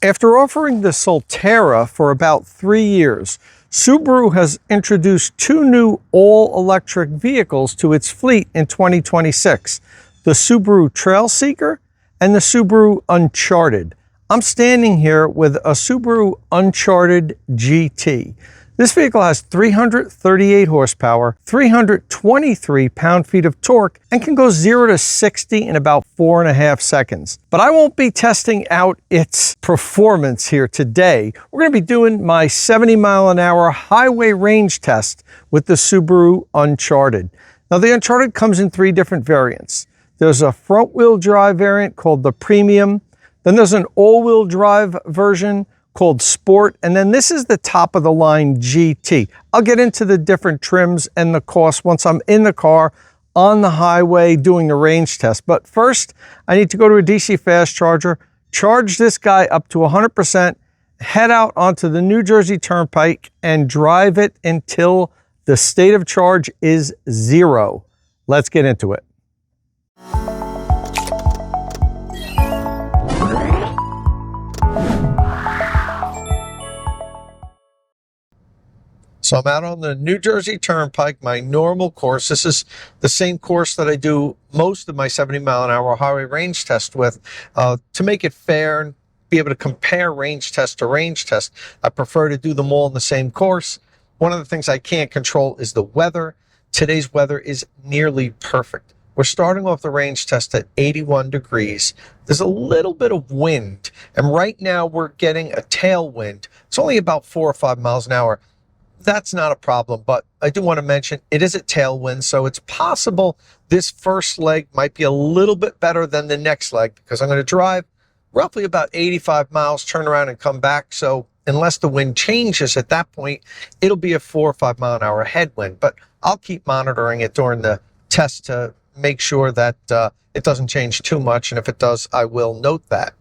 After offering the Solterra for about 3 years, Subaru has introduced 2 new all-electric vehicles to its fleet in 2026, the Subaru Trailseeker and the Subaru Uncharted. I'm standing here with a Subaru Uncharted GT. This vehicle has 338 horsepower, 323 pound-feet of torque, and can go 0 to 60 in about 4.5 seconds. But I won't be testing out its performance here today. We're going to be doing my 70-mile-an-hour highway range test with the Subaru Uncharted. Now, the Uncharted comes in 3 different variants. There's a front-wheel drive variant called the Premium. Then there's an all-wheel drive version called Sport, and then this is the top of the line GT. I'll get into the different trims and the cost once I'm in the car on the highway doing the range test. But first, I need to go to a DC fast charger, charge this guy up to 100%, head out onto the New Jersey Turnpike and drive it until the state of charge is 0. Let's get into it. So I'm out on the New Jersey Turnpike, my normal course. This is the same course that I do most of my 70-mile-an-hour highway range test with. To make it fair and be able to compare range test to range test, I prefer to do them all in the same course. One of the things I can't control is the weather. Today's weather is nearly perfect. We're starting off the range test at 81 degrees. There's a little bit of wind, and right now we're getting a tailwind. It's only about 4 or 5 miles an hour. That's not a problem, but I do want to mention it is a tailwind, so it's possible this first leg might be a little bit better than the next leg because I'm going to drive roughly about 85 miles, turn around and come back. So unless the wind changes at that point, it'll be a 4 or 5 mile an hour headwind, but I'll keep monitoring it during the test to make sure that it doesn't change too much. And if it does, I will note that.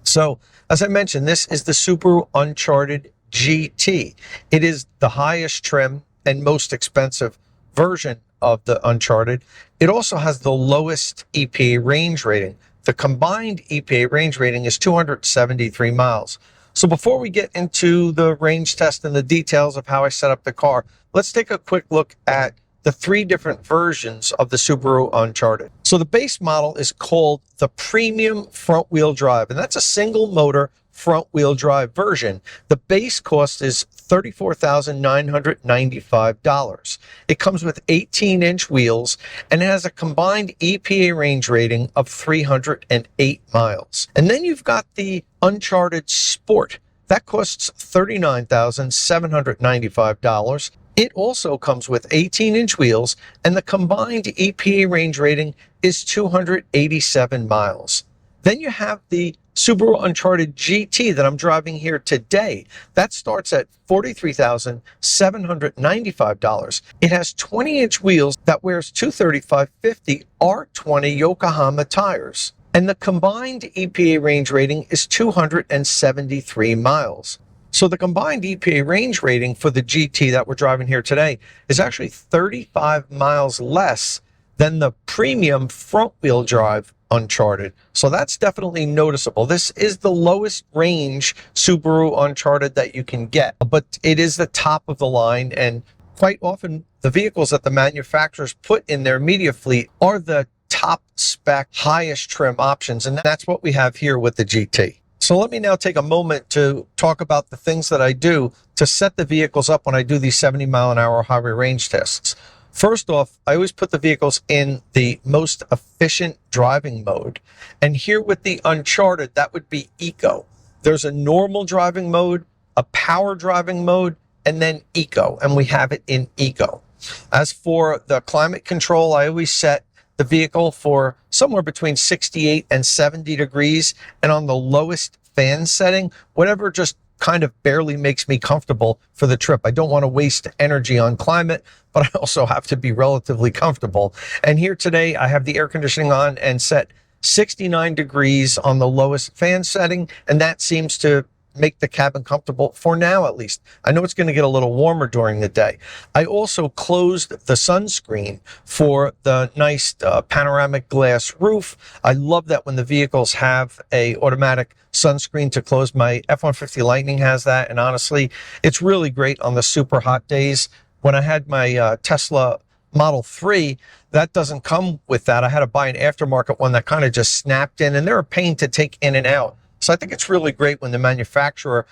So as I mentioned, this is the Subaru Uncharted GT. It is the highest trim and most expensive version of the Uncharted. It also has the lowest EPA range rating. The combined EPA range rating is 273 miles. So before we get into the range test and the details of how I set up the car, let's take a quick look at the 3 different versions of the Subaru Uncharted. So the base model is called the Premium Front-Wheel Drive, and that's a single motor front-wheel drive version. The base cost is $34,995. It comes with 18-inch wheels and it has a combined EPA range rating of 308 miles. And then you've got the Uncharted Sport. That costs $39,795. It also comes with 18-inch wheels and the combined EPA range rating is 287 miles. Then you have the Subaru Uncharted GT that I'm driving here today. That starts at $43,795. It has 20-inch wheels that wears 235/50 R20 Yokohama tires. And the combined EPA range rating is 273 miles. So the combined EPA range rating for the GT that we're driving here today is actually 35 miles less than the premium front-wheel drive Uncharted. So that's definitely noticeable. This is the lowest range Subaru Uncharted that you can get, but it is the top of the line, and quite often the vehicles that the manufacturers put in their media fleet are the top spec, highest trim options, and that's what we have here with the GT. So let me now take a moment to talk about the things that I do to set the vehicles up when I do these 70-mile-an-hour highway range tests. First off, I always put the vehicles in the most efficient driving mode. And here with the Uncharted, that would be Eco. There's a normal driving mode, a power driving mode, and then Eco, and we have it in Eco. As for the climate control, I always set the vehicle for somewhere between 68 and 70 degrees, and on the lowest fan setting, whatever just kind of barely makes me comfortable for the trip. I don't want to waste energy on climate, but I also have to be relatively comfortable. And here today, I have the air conditioning on and set 69 degrees on the lowest fan setting, and that seems to make the cabin comfortable for now, at least. I know it's going to get a little warmer during the day. I also closed the sunscreen for the nice panoramic glass roof. I love that when the vehicles have a automatic sunscreen to close. My F-150 Lightning has that, and honestly, it's really great on the super hot days. When I had my Tesla Model 3, that doesn't come with that. I had to buy an aftermarket one that kind of just snapped in, and they're a pain to take in and out. So I think it's really great when the manufacturer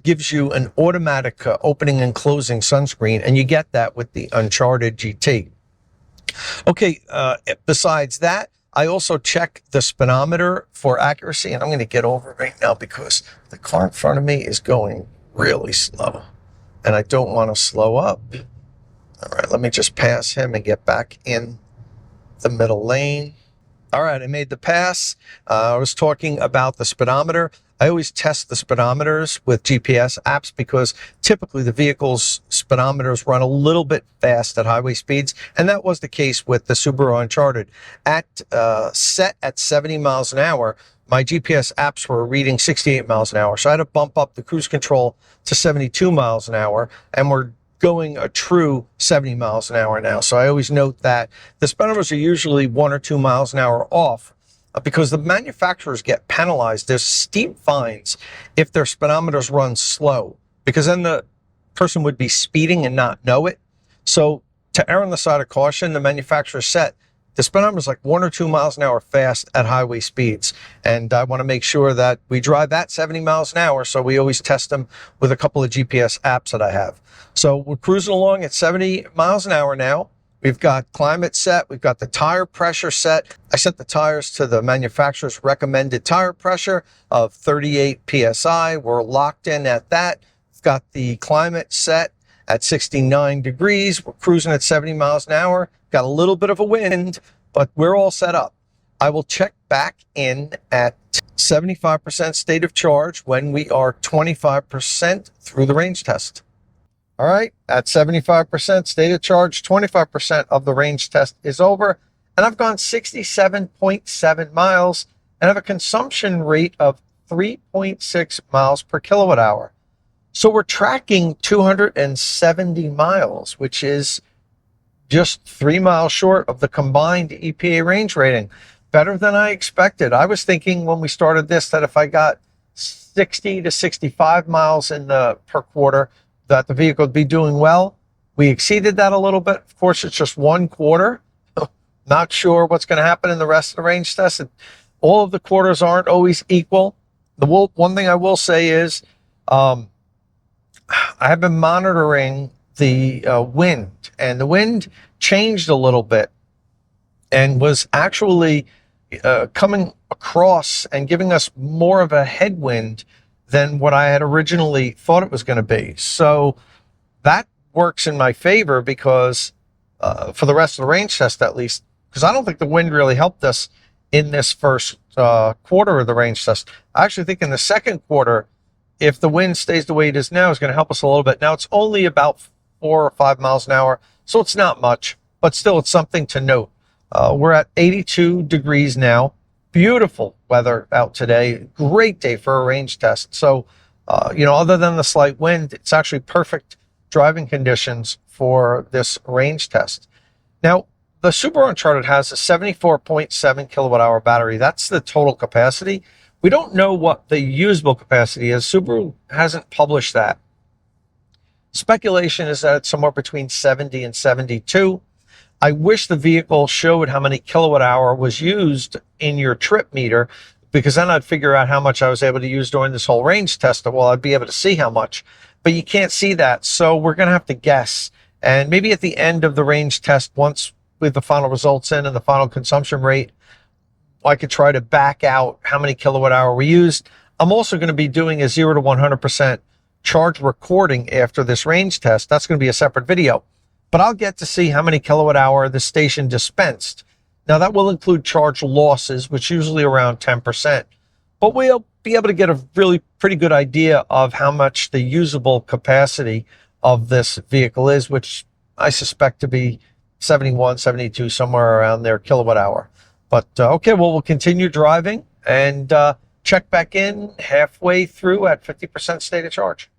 gives you an automatic opening and closing sunscreen, and you get that with the Uncharted GT. Okay, besides that, I also check the speedometer for accuracy, and I'm going to get over right now because the car in front of me is going really slow, and I don't want to slow up. All right, let me just pass him and get back in the middle lane. All right, I made the pass. I was talking about the speedometer. I always test the speedometers with GPS apps because typically the vehicle's speedometers run a little bit fast at highway speeds, and that was the case with the Subaru Uncharted. Set at 70 miles an hour, my GPS apps were reading 68 miles an hour, so I had to bump up the cruise control to 72 miles an hour, and we're going a true 70 miles an hour now. So I always note that the speedometers are usually 1 or 2 miles an hour off because the manufacturers get penalized. There's steep fines if their speedometers run slow, because then the person would be speeding and not know it. So to err on the side of caution, the manufacturer set the speedometer is like 1 or 2 miles an hour fast at highway speeds. And I want to make sure that we drive at 70 miles an hour. So we always test them with a couple of GPS apps that I have. So we're cruising along at 70 miles an hour now. We've got climate set. We've got the tire pressure set. I set the tires to the manufacturer's recommended tire pressure of 38 PSI. We're locked in at that. We've got the climate set at 69 degrees. We're cruising at 70 miles an hour. Got a little bit of a wind, but we're all set up. I will check back in at 75% state of charge when we are 25% through the range test. All right, at 75% state of charge, 25% of the range test is over, and I've gone 67.7 miles and have a consumption rate of 3.6 miles per kilowatt hour. So we're tracking 270 miles, which is just 3 miles short of the combined EPA range rating. Better than I expected. I was thinking when we started this that if I got 60 to 65 miles in the per quarter, that the vehicle would be doing well. We exceeded that a little bit. Of course, it's just 1 quarter. Not sure what's going to happen in the rest of the range test. All of the quarters aren't always equal. The one thing I will say is I have been monitoring the wind, and the wind changed a little bit and was actually coming across and giving us more of a headwind than what I had originally thought it was going to be. So that works in my favor because for the rest of the range test, at least, because I don't think the wind really helped us in this first quarter of the range test. I actually think in the second quarter, if the wind stays the way it is now, it's going to help us a little bit. Now it's only about 4 or 5 miles an hour, so it's not much, but still it's something to note. We're at 82 degrees now. Beautiful weather out today. Great day for a range test. So, other than the slight wind, it's actually perfect driving conditions for this range test. Now, the Subaru Uncharted has a 74.7 kilowatt hour battery. That's the total capacity. We don't know what the usable capacity is. Subaru hasn't published that. Speculation is that it's somewhere between 70 and 72. I wish the vehicle showed how many kilowatt hour was used in your trip meter, because then I'd figure out how much I was able to use during this whole range test. Well, I'd be able to see how much, but you can't see that. So we're going to have to guess. And maybe at the end of the range test, once we have the final results in and the final consumption rate, I could try to back out how many kilowatt hour we used. I'm also going to be doing a 0 to 100% charge recording after this range test. That's going to be a separate video, but I'll get to see how many kilowatt hour the station dispensed. Now that will include charge losses, which usually around 10%, but we'll be able to get a really pretty good idea of how much the usable capacity of this vehicle is, which I suspect to be 71, 72, somewhere around there kilowatt hour. But okay, well, we'll continue driving and check back in halfway through at 50% state of charge.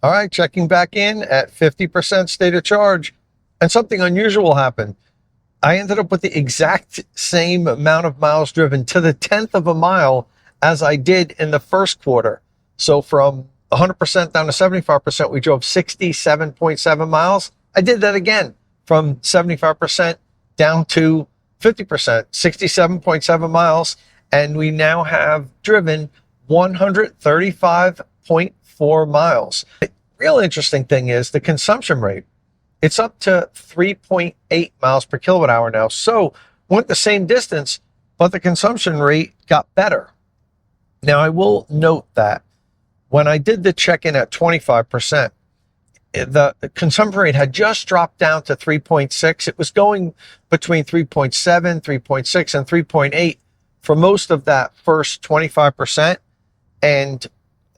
All right, checking back in at 50% state of charge, and something unusual happened. I ended up with the exact same amount of miles driven to the 10th of a mile as I did in the first quarter. So from 100% down to 75%, we drove 67.7 miles. I did that again from 75% down to 50%, 67.7 miles. And we now have driven 135.4 miles. The real interesting thing is the consumption rate. It's up to 3.8 miles per kilowatt hour now. So went the same distance, but the consumption rate got better. Now, I will note that when I did the check-in at 25%, the consumption rate had just dropped down to 3.6. It was going between 3.7, 3.6, and 3.8 for most of that first 25%. And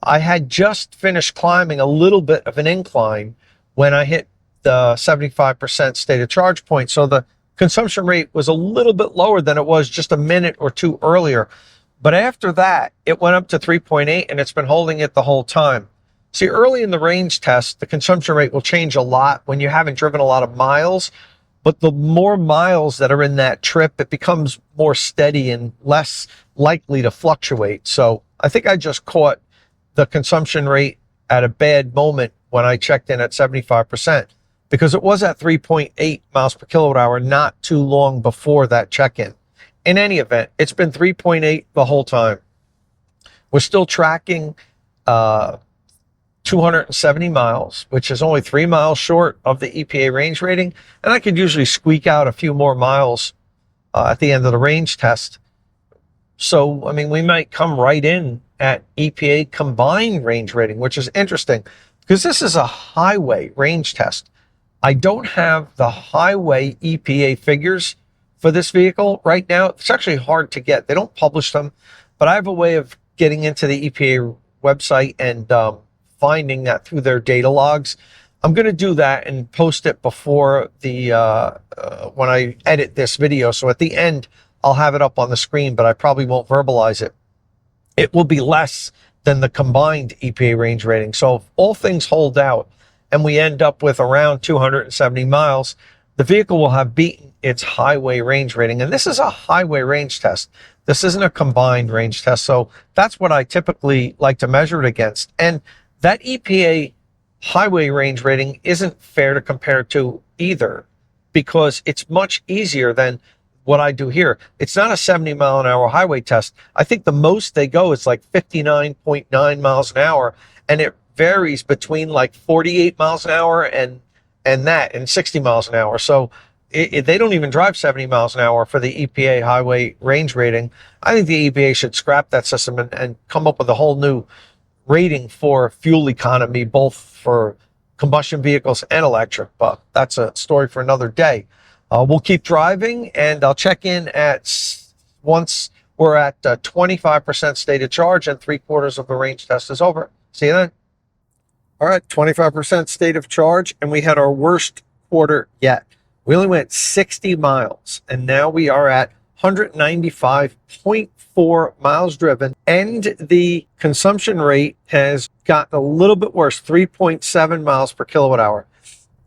I had just finished climbing a little bit of an incline when I hit the 75% state of charge point. So the consumption rate was a little bit lower than it was just a minute or two earlier. But after that, it went up to 3.8 and it's been holding it the whole time. See, early in the range test, the consumption rate will change a lot when you haven't driven a lot of miles. But the more miles that are in that trip, it becomes more steady and less likely to fluctuate. So I think I just caught the consumption rate at a bad moment when I checked in at 75%, because it was at 3.8 miles per kilowatt hour not too long before that check-in. In any event, it's been 3.8 the whole time. We're still tracking 270 miles, which is only 3 miles short of the EPA range rating. And I could usually squeak out a few more miles at the end of the range test. So, I mean, we might come right in at EPA combined range rating, which is interesting because this is a highway range test. I don't have the highway EPA figures for this vehicle right now. It's actually hard to get. They don't publish them, but I have a way of getting into the EPA website and finding that through their data logs. I'm going to do that and post it before the when I edit this video. So at the end, I'll have it up on the screen, but I probably won't verbalize it. It will be less than the combined EPA range rating. So if all things hold out and we end up with around 270 miles, the vehicle will have beaten its highway range rating. And this is a highway range test. This isn't a combined range test. So that's what I typically like to measure it against. And that EPA highway range rating isn't fair to compare to either, because it's much easier than what I do here. It's not a 70 mile an hour highway test. I think the most they go is like 59.9 miles an hour. And it varies between like 48 miles an hour and 60 miles an hour. So they don't even drive 70 miles an hour for the EPA highway range rating. I think the EPA should scrap that system and come up with a whole new rating for fuel economy, both for combustion vehicles and electric. But that's a story for another day. We'll keep driving, and I'll check in once we're at 25% state of charge and 3/4 of the range test is over. See you then. All right, 25% state of charge, and we had our worst quarter yet. We only went 60 miles, and now we are at 195.4 miles driven, and the consumption rate has gotten a little bit worse, 3.7 miles per kilowatt hour.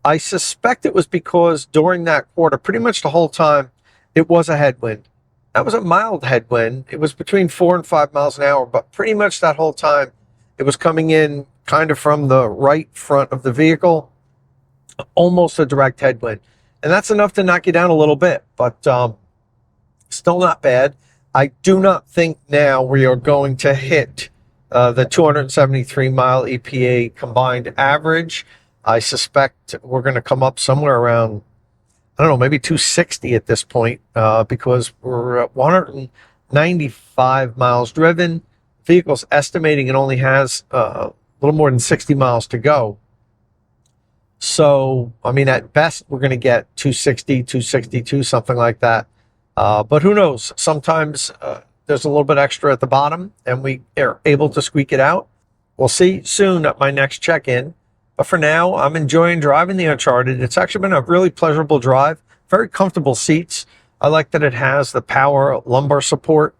I suspect it was because during that quarter, pretty much the whole time, it was a headwind. That was a mild headwind. It was between 4 and 5 miles an hour, but pretty much that whole time, it was coming in kind of from the right front of the vehicle, almost a direct headwind. And that's enough to knock you down a little bit, but still not bad. I do not think now we are going to hit the 273 mile EPA combined average. I suspect we're going to come up somewhere around, I don't know, maybe 260 at this point, because we're at 195 miles driven. Vehicle's estimating it only has a little more than 60 miles to go. So, I mean, at best, we're going to get 260, 262, something like that. But who knows? Sometimes there's a little bit extra at the bottom, and we are able to squeak it out. We'll see soon at my next check-in. But for now, I'm enjoying driving the Uncharted. It's actually been a really pleasurable drive. Very comfortable seats. I like that it has the power lumbar support.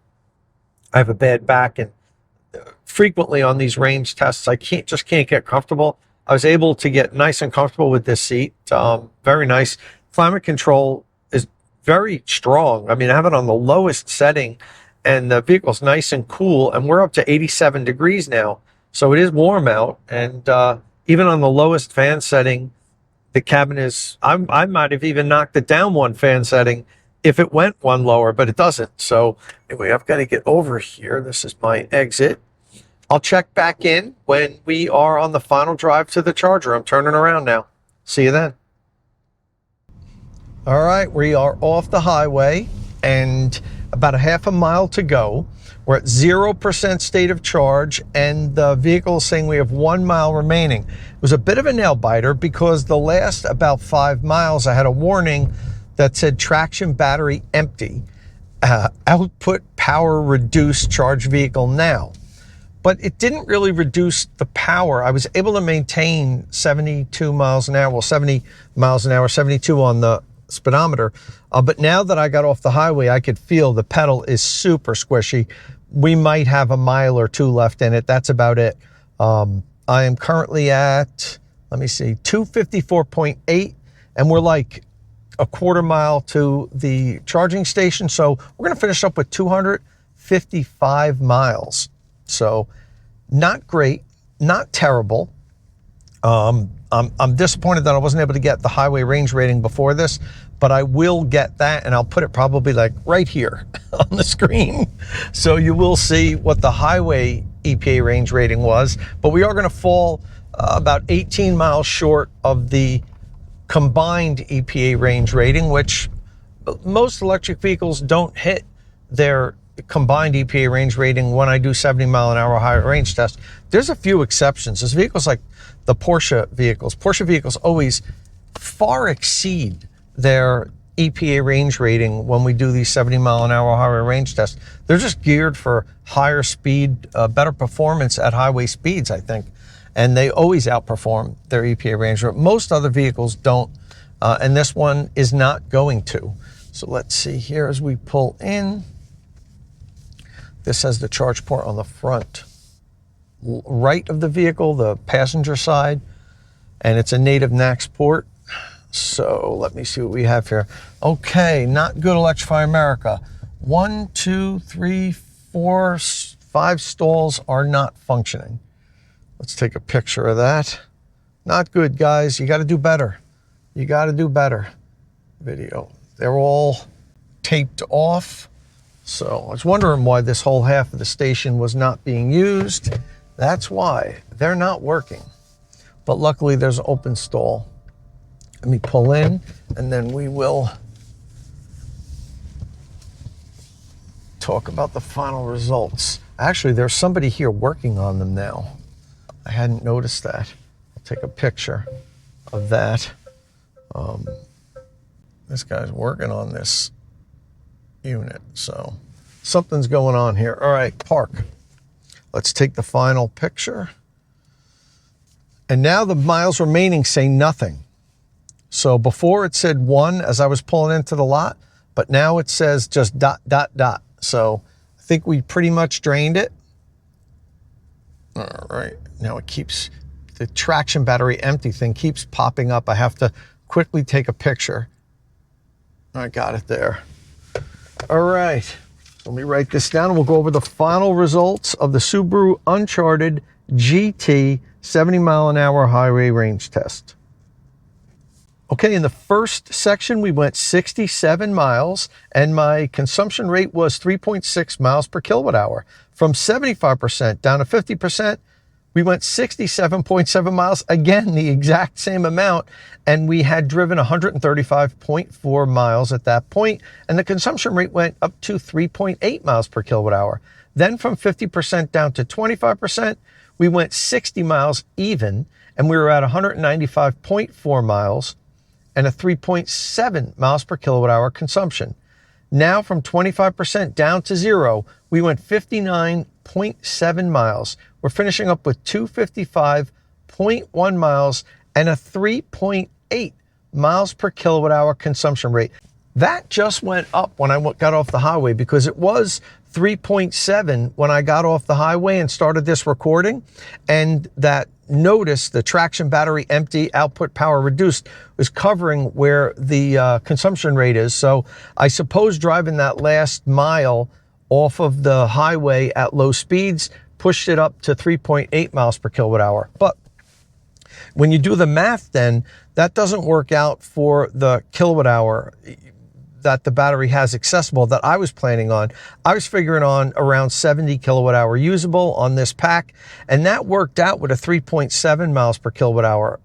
I have a bad back, and frequently on these range tests, I just can't get comfortable. I was able to get nice and comfortable with this seat. Very nice. Climate control is very strong. I mean, I have it on the lowest setting, and the vehicle's nice and cool, and we're up to 87 degrees now. So it is warm out, and even on the lowest fan setting, the cabin is, I might have even knocked it down one fan setting if it went one lower, but it doesn't. So anyway, I've got to get over here. This is my exit. I'll check back in when we are on the final drive to the charger. I'm turning around now. See you then. All right, we are off the highway and about a half a mile to go. We're at 0% state of charge, and the vehicle is saying we have 1 mile remaining. It was a bit of a nail biter because the last about 5 miles I had a warning that said traction battery empty, output power reduced, charge vehicle now. But it didn't really reduce the power. I was able to maintain 72 miles an hour, well, 70 miles an hour, 72 on the speedometer. But now that I got off the highway, I could feel the pedal is super squishy. We might have a mile or two left in it. That's about it. I am currently at, let me see, 254.8, and we're like a quarter mile to the charging station. So we're going to finish up with 255 miles. So not great, not terrible. I'm disappointed that I wasn't able to get the highway range rating before this, but I will get that, and I'll put it probably like right here on the screen. So you will see what the highway EPA range rating was, but we are going to fall about 18 miles short of the combined EPA range rating, which most electric vehicles don't hit their combined EPA range rating when I do 70 mile an hour high range test. There's a few exceptions. There's vehicles like the Porsche vehicles. Porsche vehicles always far exceed their EPA range rating when we do these 70 mile an hour highway range tests. They're just geared for higher speed, better performance at highway speeds, I think. And they always outperform their EPA range. Most other vehicles don't, and this one is not going to. So let's see here as we pull in. This has the charge port on the front right of the vehicle, the passenger side, and it's a native NACS port. So let me see what we have here. Okay, not good, Electrify America. 1, 2, 3, 4, 5 stalls are not functioning. Let's take a picture of that. Not good, guys. You got to do better. You got to do better. Video. They're all taped off. So I was wondering why this whole half of the station was not being used. That's why they're not working. But luckily there's an open stall. Let me pull in, and then we will talk about the final results. Actually, there's somebody here working on them now. I hadn't noticed that. I'll take a picture of that. This guy's working on this unit, so something's going on here. All right, park. Let's take the final picture. And now the miles remaining say nothing. So before it said 1 as I was pulling into the lot, but now it says just ... So I think we pretty much drained it. All right, now it keeps, the traction battery empty thing keeps popping up. I have to quickly take a picture. I got it there. All right, let me write this down and we'll go over the final results of the Subaru Uncharted GT 70 mile an hour highway range test. Okay, in the first section, we went 67 miles and my consumption rate was 3.6 miles per kilowatt hour. From 75% down to 50%, we went 67.7 miles, again, the exact same amount, and we had driven 135.4 miles at that point, and the consumption rate went up to 3.8 miles per kilowatt hour. Then from 50% down to 25%, we went 60 miles even, and we were at 195.4 miles and a 3.7 miles per kilowatt hour consumption. Now from 25% down to 0, we went 59.7 miles. We're finishing up with 255.1 miles and a 3.8 miles per kilowatt hour consumption rate. That just went up when I got off the highway because it was 3.7 when I got off the highway and started this recording, and that notice, the traction battery empty, output power reduced, was covering where the consumption rate is. So I suppose driving that last mile off of the highway at low speeds pushed it up to 3.8 miles per kilowatt hour. But when you do the math, then that doesn't work out for the kilowatt hour that the battery has accessible that I was planning on. I was figuring on around 70 kilowatt hour usable on this pack, and that worked out with a 3.7 miles per kilowatt hour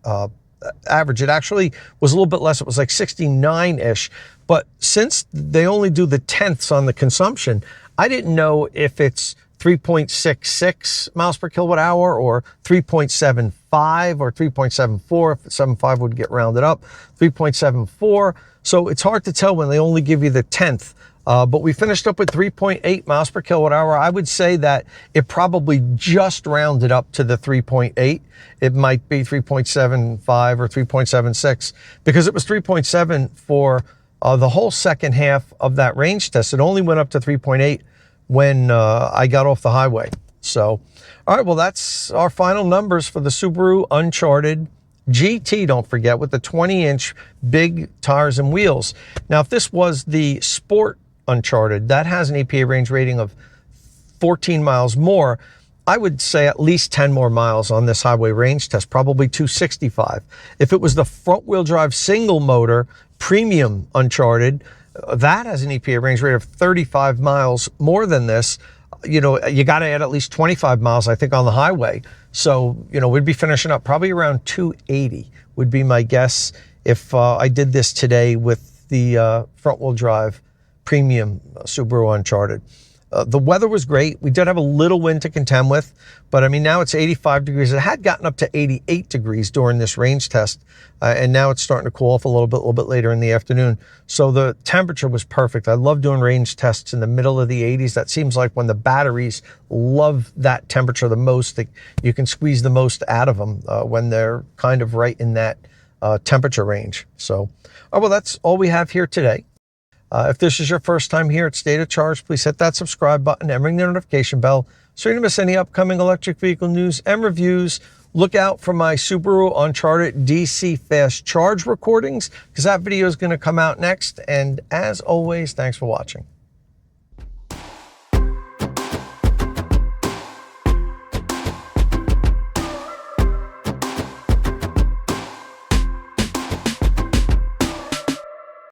average. It actually was a little bit less. It was like 69-ish. But since they only do the tenths on the consumption, I didn't know if it's 3.66 miles per kilowatt hour or 3.75 or 3.74. If 7.5 would get rounded up, 3.74. So it's hard to tell when they only give you the tenth. But we finished up with 3.8 miles per kilowatt hour. I would say that it probably just rounded up to the 3.8. It might be 3.75 or 3.76 because it was 3.7 for the whole second half of that range test. It only went up to 3.8 when I got off the highway. So, all right, well, that's our final numbers for the Subaru Uncharted GT, don't forget, with the 20-inch big tires and wheels. Now, if this was the Sport Uncharted, that has an EPA range rating of 14 miles more, I would say at least 10 more miles on this highway range test, probably 265. If it was the front-wheel drive single motor premium Uncharted, that has an EPA range rate of 35 miles more than this. You know, you got to add at least 25 miles, I think, on the highway. So, you know, we'd be finishing up probably around 280 would be my guess if I did this today with the front-wheel drive premium Subaru Uncharted. The weather was great. We did have a little wind to contend with, but I mean, now it's 85 degrees. It had gotten up to 88 degrees during this range test, and now it's starting to cool off a little bit later in the afternoon. So the temperature was perfect. I love doing range tests in the middle of the 80s. That seems like when the batteries love that temperature the most, that you can squeeze the most out of them when they're kind of right in that temperature range. So, oh, well, that's all we have here today. If this is your first time here at State of Charge, please hit that subscribe button and ring the notification bell so you don't miss any upcoming electric vehicle news and reviews. Look out for my Subaru Uncharted DC fast charge recordings because that video is going to come out next. And as always, thanks for watching.